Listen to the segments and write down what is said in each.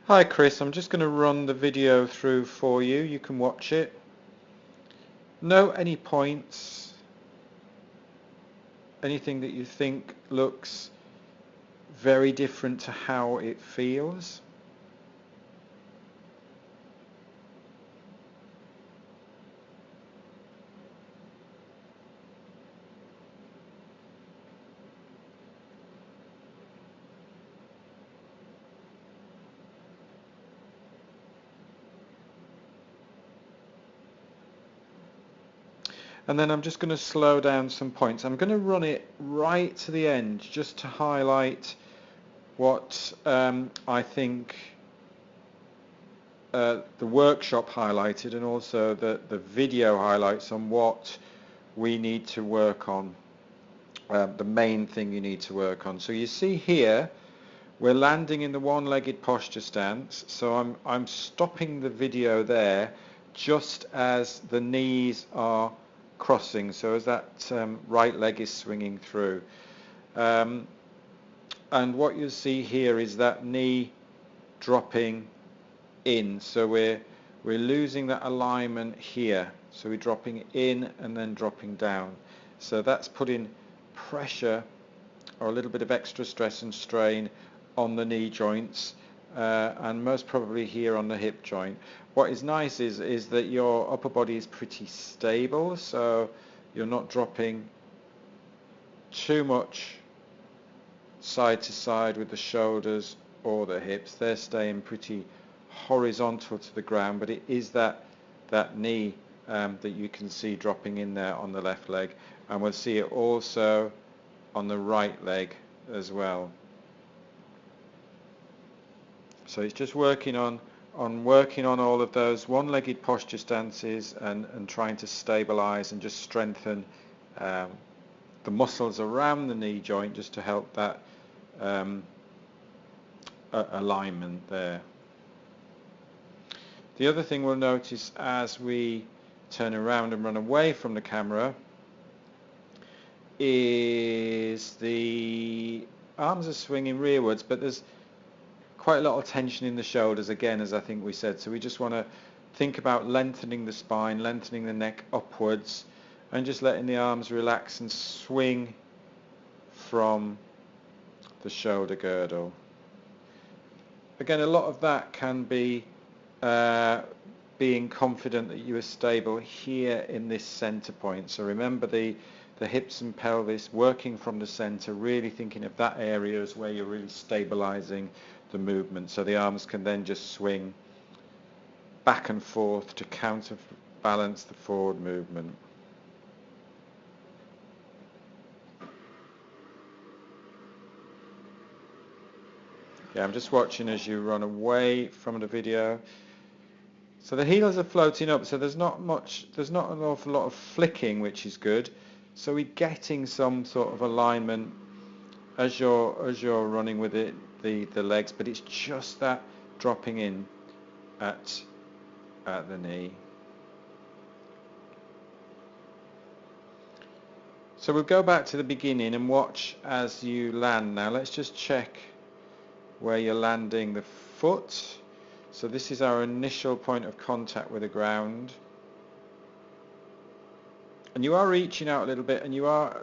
Hi Chris, I'm just going to run the video through for you. You can watch it. Note any points, anything that you think looks very different to how it feels. And then I'm just going to slow down some points. I'm going to run it right to the end just to highlight what I think the workshop highlighted, and also the video highlights on what we need to work on, the main thing you need to work on. So you see here we're landing in the one-legged posture stance, so I'm stopping the video there just as the knees are crossing, so as that right leg is swinging through. And what you see here is that knee dropping in, so we're losing that alignment here, so we're dropping in and then dropping down. So that's putting pressure or a little bit of extra stress and strain on the knee joints, and most probably here on the hip joint. What is nice is that your upper body is pretty stable, so you're not dropping too much side to side with the shoulders or the hips. They're staying pretty horizontal to the ground, but it is that knee that you can see dropping in there on the left leg, and we'll see it also on the right leg as well. So it's just working on all of those one-legged posture stances and trying to stabilize and just strengthen the muscles around the knee joint, just to help that alignment there. The other thing we'll notice as we turn around and run away from the camera is the arms are swinging rearwards, but there's quite a lot of tension in the shoulders again, as I think we said. So we just want to think about lengthening the spine, lengthening the neck upwards, and just letting the arms relax and swing from the shoulder girdle. Again, a lot of that can be being confident that you are stable here in this center point. So remember the hips and pelvis working from the center, really thinking of that area as where you're really stabilizing the movement, so the arms can then just swing back and forth to counterbalance the forward movement. Yeah, I'm just watching as you run away from the video. So the heels are floating up, so there's not an awful lot of flicking, which is good. So we're getting some sort of alignment as you're running with it, the legs, but it's just that dropping in at the knee. So we'll go back to the beginning and watch as you land now. Let's just check where you're landing the foot. So this is our initial point of contact with the ground. And you are reaching out a little bit, and you are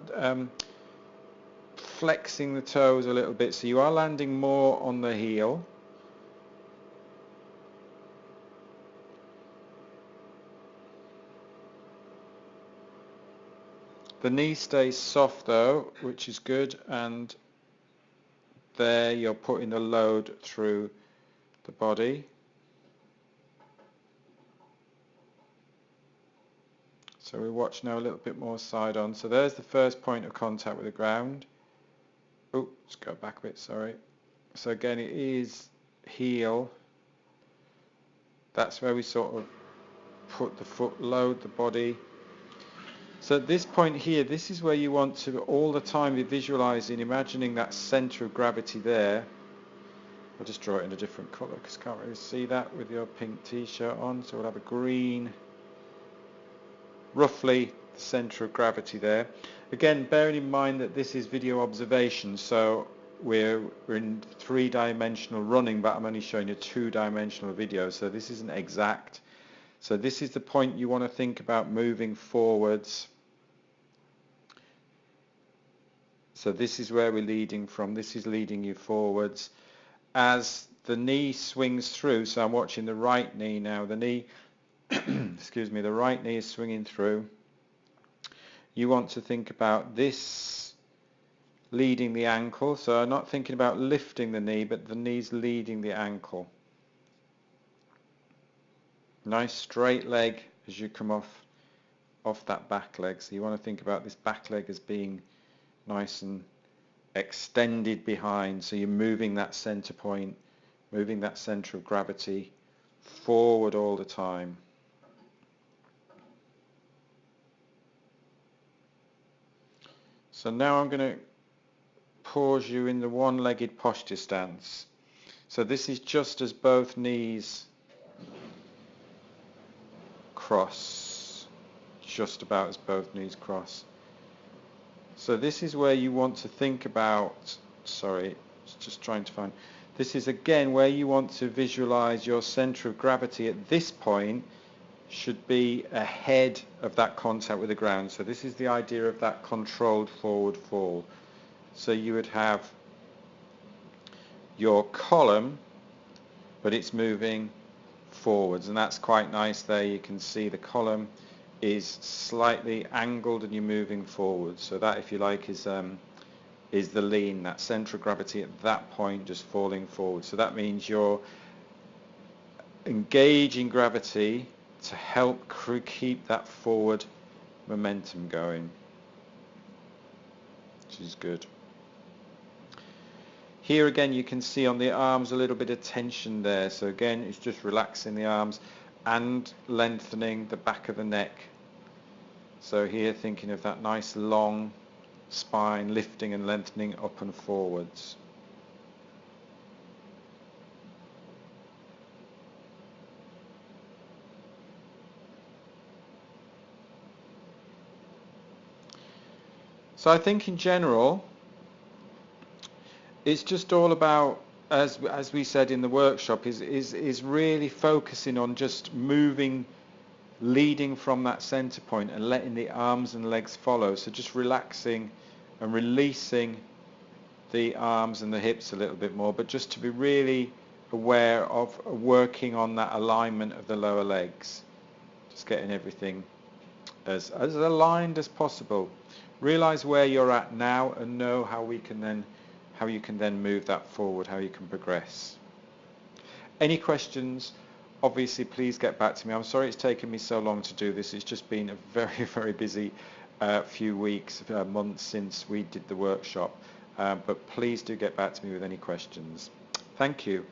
flexing the toes a little bit, so you are landing more on the heel. The knee stays soft though, which is good, and there you're putting the load through the body. So we watch now a little bit more side on. So there's the first point of contact with the ground. Oh, let's go back a bit, sorry. So again, it is heel. That's where we sort of put the foot, load the body. So at this point here, this is where you want to all the time be visualizing, imagining that center of gravity there. I'll just draw it in a different color because I can't really see that with your pink t-shirt on. So we'll have a green, roughly the center of gravity there. Again, bearing in mind that this is video observation, so we're in three-dimensional running, but I'm only showing you two-dimensional video, so this isn't exact. So this is the point you want to think about moving forwards. So this is where we're leading from. This is leading you forwards. As the knee swings through, so I'm watching the right knee now, the knee, excuse me, the right knee is swinging through. You want to think about this leading the ankle, so I'm not thinking about lifting the knee, but the knee's leading the ankle. Nice straight leg as you come off that back leg, so you want to think about this back leg as being nice and extended behind, so you're moving that center point, moving that center of gravity forward all the time. So now I'm going to pause you in the one-legged posture stance. So this is just as both knees cross, just about as both knees cross. So this is where you want to think about, sorry, just trying to find, this is again where you want to visualize your center of gravity at this point should be ahead of that contact with the ground. So this is the idea of that controlled forward fall. So you would have your column, but it's moving forwards, and that's quite nice there. You can see the column is slightly angled and you're moving forwards. So that, if you like, is the lean, that center of gravity at that point just falling forward. So that means you're engaging gravity to help keep that forward momentum going, which is good. Here again you can see on the arms a little bit of tension there, so again it's just relaxing the arms and lengthening the back of the neck. So here thinking of that nice long spine lifting and lengthening up and forwards. So I think in general it's just all about, as we said in the workshop, is really focusing on just moving, leading from that center point and letting the arms and legs follow. So just relaxing and releasing the arms and the hips a little bit more, but just to be really aware of working on that alignment of the lower legs. Just getting everything as aligned as possible. Realize where you're at now and know how you can then move that forward, how you can progress. Any questions? Obviously, please get back to me. I'm sorry it's taken me so long to do this. It's just been a very, very busy few weeks, months since we did the workshop. But please do get back to me with any questions. Thank you.